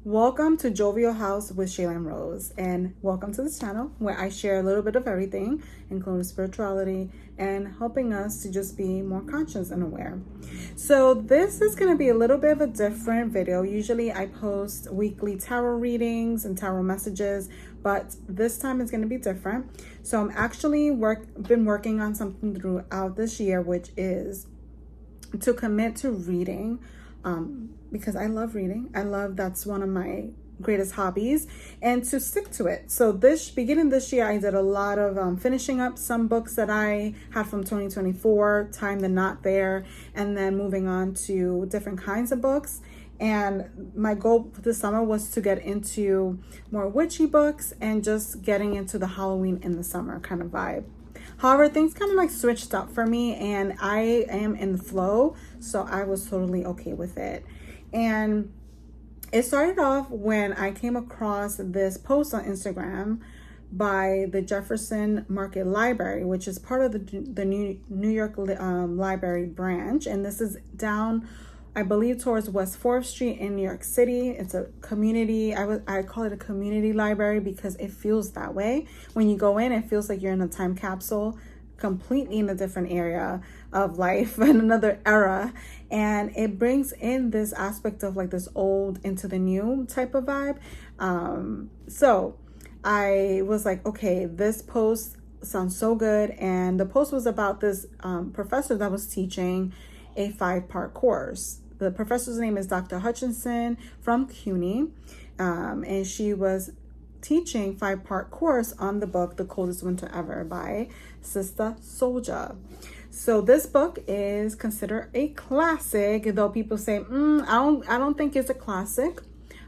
Welcome to Jovial House with Shayla and Rose, and welcome to this channel where I share a little bit of everything, including spirituality and helping us to just be more conscious and aware. So this is going to be a little bit of a different video. Usually I post weekly tarot readings and tarot messages, but this time it's going to be different. So I'm actually been working on something throughout this year, which is to commit to reading. Because I love reading. That's one of my greatest hobbies, and to stick to it. So beginning this year, I did a lot of finishing up some books that I had from 2024, Time the Not There, and then moving on to different kinds of books. And my goal for this summer was to get into more witchy books and just getting into the Halloween in the summer kind of vibe. However, things kind of like switched up for me, and I am in the flow, so I was totally okay with it. And it started off when I came across this post on Instagram by the Jefferson Market Library, which is part of the New York Library branch, and this is down, I believe, towards West 4th Street in New York City. It's a community, I call it a community library because it feels that way. When you go in, it feels like you're in a time capsule, completely in a different area of life and another era. And it brings in this aspect of like this old into the new type of vibe. So I was like, okay, this post sounds so good. And the post was about this professor that was teaching a 5-part course. The professor's name is Dr. Hutchinson from CUNY, and she was teaching 5-part course on the book The Coldest Winter Ever by Sister Souljah. So this book is considered a classic, though people say I don't think it's a classic.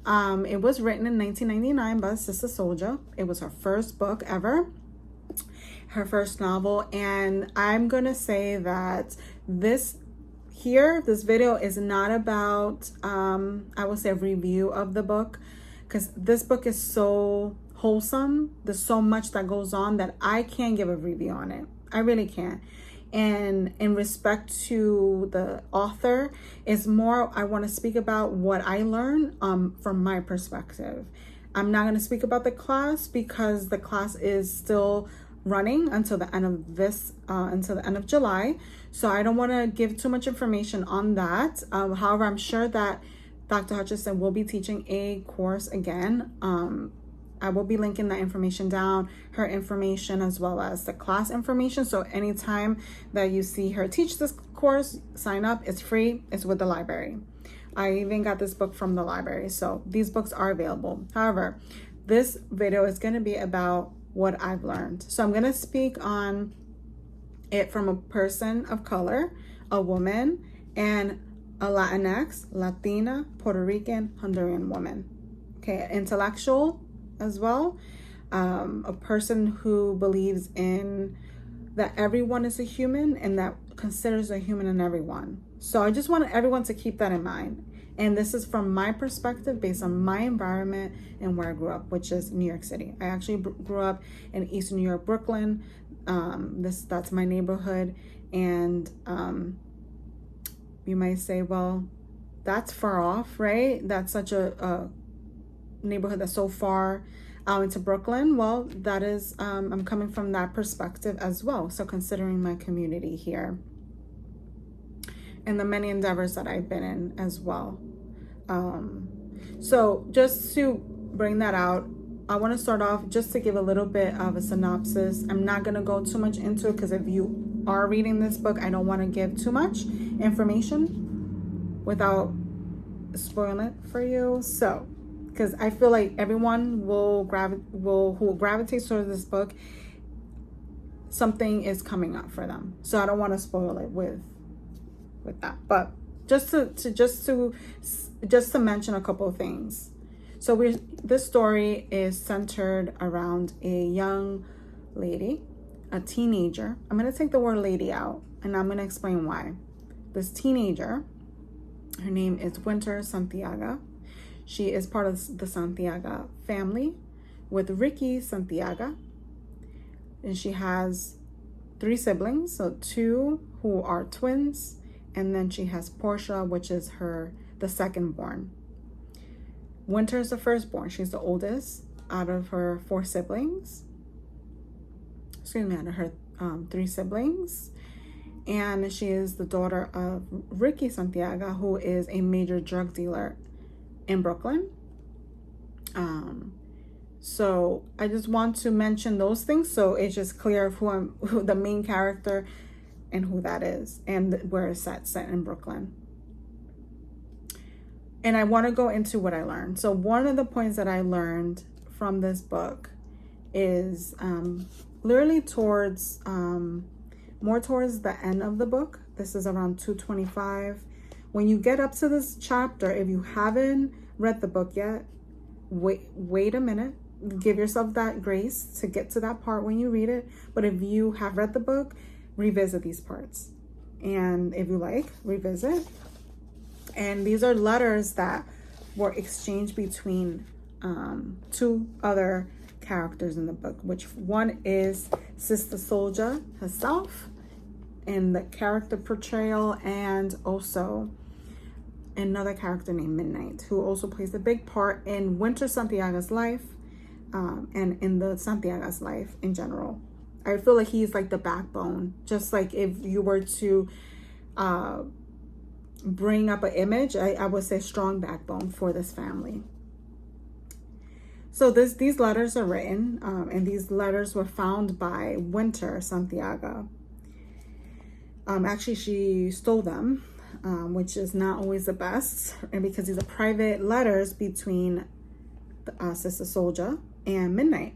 It was written in 1999 by Sister Souljah. It was her first book ever, her first novel, and I'm gonna say that this video is not about I would say a review of the book, because this book is so wholesome. There's so much that goes on that I can't give a review on it. I really can't. And in respect to the author, is more I want to speak about what I learned from my perspective. I'm not going to speak about the class because the class is still running until the end of July. So I don't want to give too much information on that. However, I'm sure that Dr. Hutchinson will be teaching a course again. I will be linking that information down, her information as well as the class information. So anytime that you see her teach this course, sign up. It's free. It's with the library. I even got this book from the library. So these books are available. However, this video is going to be about what I've learned. So I'm going to speak on it from a person of color, a woman, and a Latinx, Latina, Puerto Rican, Honduran woman. Okay, intellectual as well, a person who believes in that everyone is a human and that considers a human in everyone. So I just want everyone to keep that in mind. And this is from my perspective based on my environment and where I grew up, which is New York City. I actually grew up in Eastern New York, Brooklyn. That's my neighborhood. And you might say, well, that's far off, right? That's such a neighborhood that's so far out into Brooklyn. Well, that is, I'm coming from that perspective as well. So considering my community here and the many endeavors that I've been in as well. So just to bring that out, I want to start off just to give a little bit of a synopsis. I'm not going to go too much into it because if you are reading this book, I don't want to give too much information without spoiling it for you. So, because I feel like everyone who gravitates towards this book, something is coming up for them. So I don't want to spoil it with that. But just to mention a couple of things. So this story is centered around a young lady, a teenager. I'm going to take the word lady out and I'm going to explain why. This teenager, her name is Winter Souljah. She is part of the Souljah family with Ricky Souljah. And she has 3 siblings, so 2 who are twins. And then she has Portia, which is the second born. Winter is the firstborn. She's the oldest out of her 4 siblings. Excuse me, out of her 3 siblings. And she is the daughter of Ricky Santiago, who is a major drug dealer in Brooklyn. So I just want to mention those things so it's just clear of who the main character and who that is and where it's set in Brooklyn. And I want to go into what I learned. So one of the points that I learned from this book is literally towards more towards the end of the book. This is around 225. When you get up to this chapter, if you haven't read the book yet, wait a minute. Give yourself that grace to get to that part when you read it. But if you have read the book, revisit these parts. And if you like, revisit. And these are letters that were exchanged between 2 other characters in the book, which one is Sister Souljah herself in the character portrayal, and also another character named Midnight, who also plays a big part in Winter Santiago's life, and in the Santiago's life in general. I feel like he's like the backbone, just like if you were to bring up an image, I would say strong backbone for this family. So these letters are written, and these letters were found by Winter Santiago. Actually, she stole them, which is not always the best, and because these are private letters between Sister Souljah and Midnight.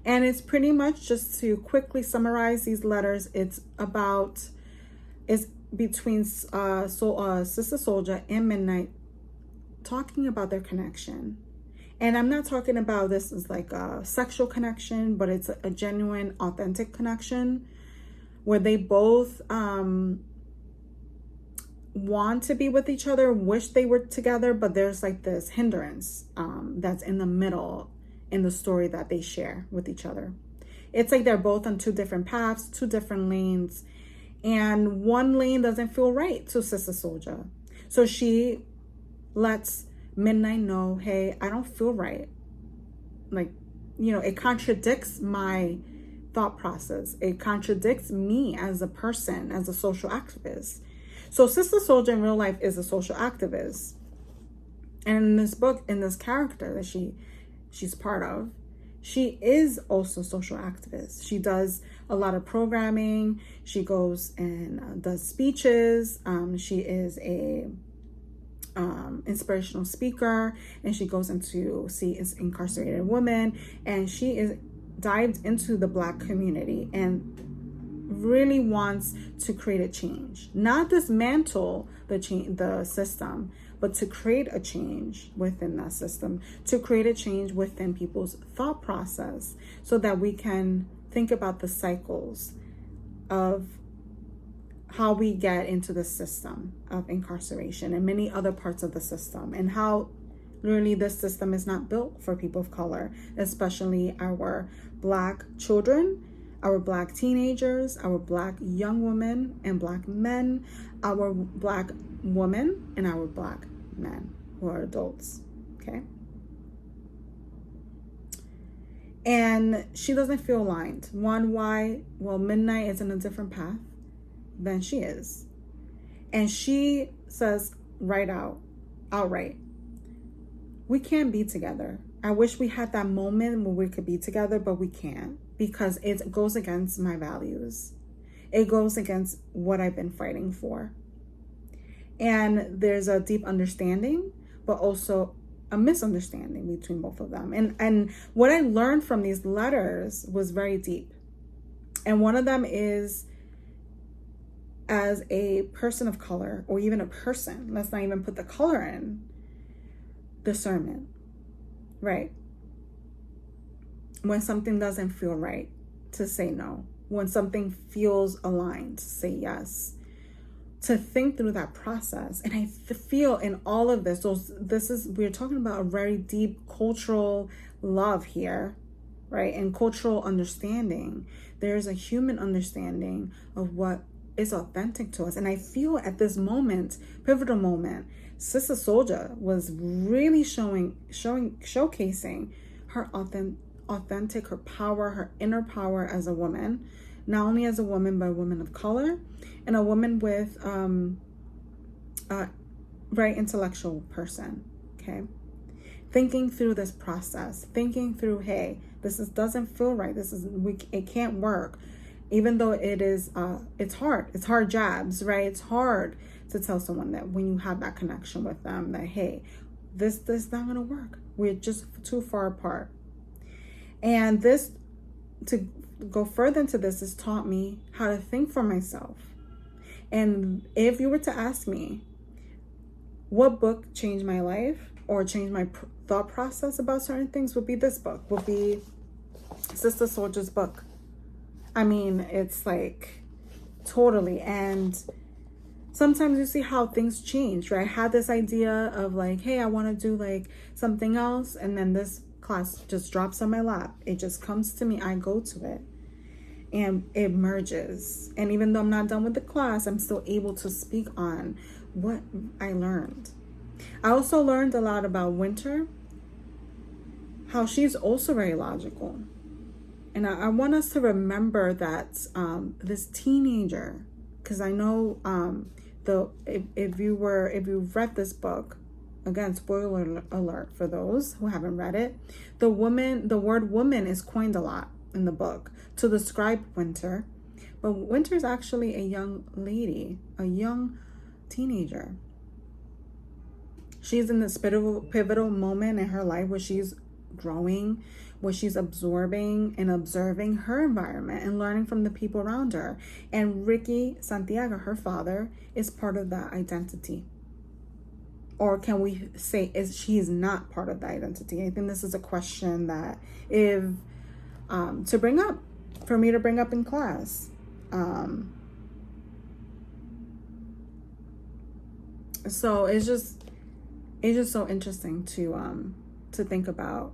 And it's pretty much, just to quickly summarize these letters, it's between Sister Souljah and Midnight, talking about their connection. And I'm not talking about this as like a sexual connection, but it's a genuine, authentic connection where they both want to be with each other, wish they were together, but there's like this hindrance that's in the middle in the story that they share with each other. It's like they're both on 2 different paths, 2 different lanes, and one lane doesn't feel right to Sister Souljah. So she lets Midnight know, hey, I don't feel right. Like, it contradicts my thought process. It contradicts me as a person, as a social activist. So Sister Souljah in real life is a social activist. And in this book, in this character that she's part of, she is also a social activist. She does a lot of programming. She goes and does speeches. She is a inspirational speaker, and she goes into see incarcerated women, and she is dived into the Black community and really wants to create a change, not dismantle the system, but to create a change within that system, to create a change within people's thought process, so that we can think about the cycles of how we get into the system of incarceration and many other parts of the system, and how really this system is not built for people of color, especially our Black children, our Black teenagers, our Black young women and Black men, our Black women and our Black men who are adults, okay? And she doesn't feel aligned. Why? Well, Midnight is in a different path than she is. And she says outright, we can't be together. I wish we had that moment where we could be together, but we can't, because it goes against my values. It goes against what I've been fighting for. And there's a deep understanding, but also a misunderstanding between both of them. And what I learned from these letters was very deep. And one of them is, as a person of color, or even a person, let's not even put the color in, discernment, right? When something doesn't feel right, to say no. When something feels aligned, to say yes. To think through that process. And I feel in all of this, we're talking about a very deep cultural love here, right? And cultural understanding. There's a human understanding of what is authentic to us. And I feel at this moment, pivotal moment, Sister Souljah was really showcasing her authentic, her power, her inner power as a woman, not only as a woman, but a woman of color and a woman with very intellectual person. Okay. Thinking through this process, thinking through, hey, doesn't feel right. It can't work. Even though it's hard jabs, right? It's hard to tell someone that when you have that connection with them that, hey, this not going to work. We're just too far apart. And this, to go further into this, has taught me how to think for myself. And if you were to ask me what book changed my life or changed my thought process about certain things, would be this book, would be Sister Souljah's book. I mean, it's like totally. And sometimes you see how things change, right? I had this idea of like, hey, I want to do like something else. And then this class just drops on my lap. It just comes to me. I go to it and it merges. And even though I'm not done with the class, I'm still able to speak on what I learned. I also learned a lot about Winter, how she's also very logical. And I want us to remember that this teenager, because I know if you've read this book, again, spoiler alert for those who haven't read it, the word woman is coined a lot in the book to describe Winter. But Winter is actually a young lady, a young teenager. She's in this pivotal moment in her life where she's growing, where she's absorbing and observing her environment and learning from the people around her. And Ricky Santiago, her father, is part of that identity. Or can we say she's not part of the identity? I think this is a question that for me to bring up in class. So it's just so interesting to think about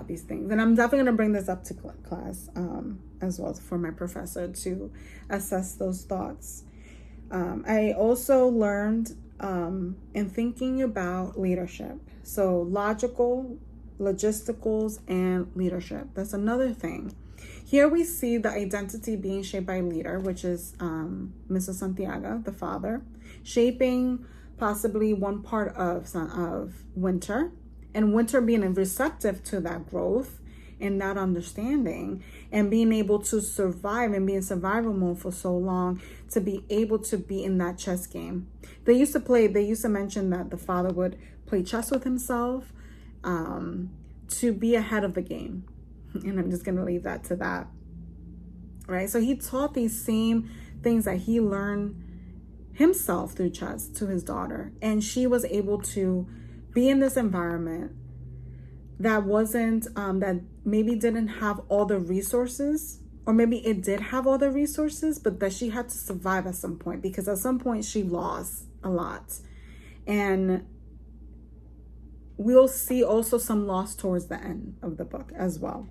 these things. And I'm definitely going to bring this up to class as well for my professor to assess those thoughts. I also learned in thinking about leadership. So logisticals, and leadership. That's another thing. Here we see the identity being shaped by leader, which is Mr. Santiago, the father, shaping possibly one part of Winter, and Winter being receptive to that growth and that understanding and being able to survive and be in survival mode for so long to be able to be in that chess game. They used to mention that the father would play chess with himself to be ahead of the game. And I'm just going to leave that to that. Right? So he taught these same things that he learned himself through chess to his daughter. And she was able to be in this environment that wasn't, that maybe didn't have all the resources, or maybe it did have all the resources, but that she had to survive at some point, because at some point she lost a lot. And we'll see also some loss towards the end of the book as well.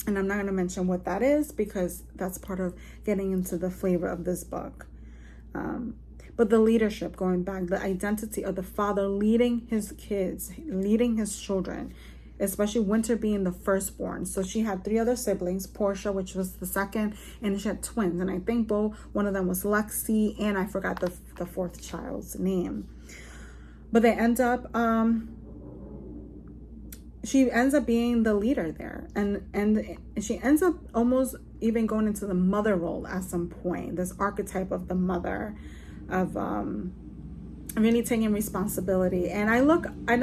And I'm not going to mention what that is because that's part of getting into the flavor of this book. But the leadership, going back, the identity of the father leading his kids, leading his children, especially Winter being the firstborn. So she had 3 other siblings, Portia, which was the second, and she had twins. And I think one of them was Lexi, and I forgot the 4th child's name. But they end up, she ends up being the leader there. And she ends up almost even going into the mother role at some point, this archetype of the mother, of really taking responsibility. And I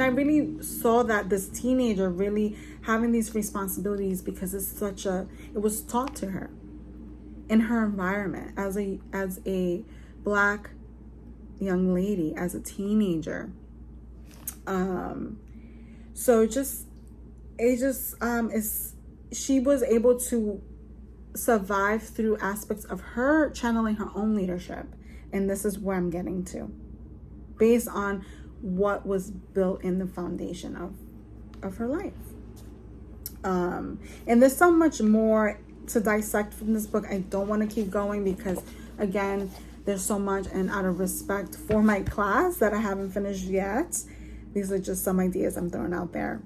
really saw that this teenager really having these responsibilities because it was taught to her in her environment as a Black young lady, as a teenager. So she was able to survive through aspects of her channeling her own leadership. And this is where I'm getting to, based on what was built in the foundation of her life. And there's so much more to dissect from this book. I don't want to keep going because, again, there's so much, and out of respect for my class that I haven't finished yet, these are just some ideas I'm throwing out there.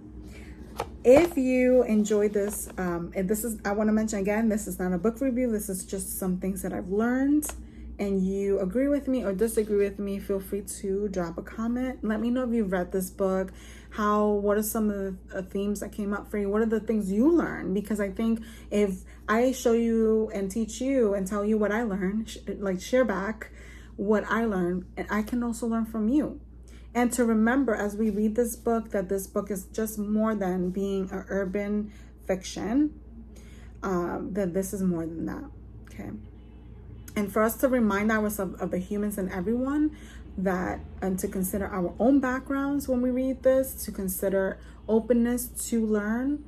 If you enjoyed this, and this is, I want to mention again, this is not a book review. This is just some things that I've learned, and you agree with me or disagree with me, feel free to drop a comment. Let me know if you've read this book. What are some of the themes that came up for you? What are the things you learned? Because I think if I show you and teach you and tell you what I learned, like share back what I learned, and I can also learn from you. And to remember as we read this book, that this book is just more than being an urban fiction, that this is more than that, okay? And for us to remind ourselves of the humans and everyone, and to consider our own backgrounds when we read this, to consider openness to learn,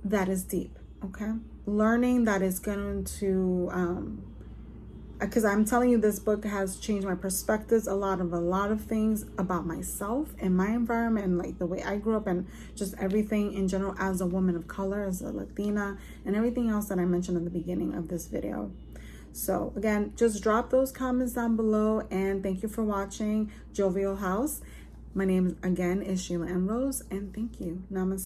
that is deep, okay? Learning that is going to, because I'm telling you, this book has changed my perspectives, a lot of things about myself and my environment, and like the way I grew up, and just everything in general as a woman of color, as a Latina, and everything else that I mentioned in the beginning of this video. So again, just drop those comments down below, and thank you for watching Jovial House. My name again is Sheila M. Rose, and thank you. Namaste.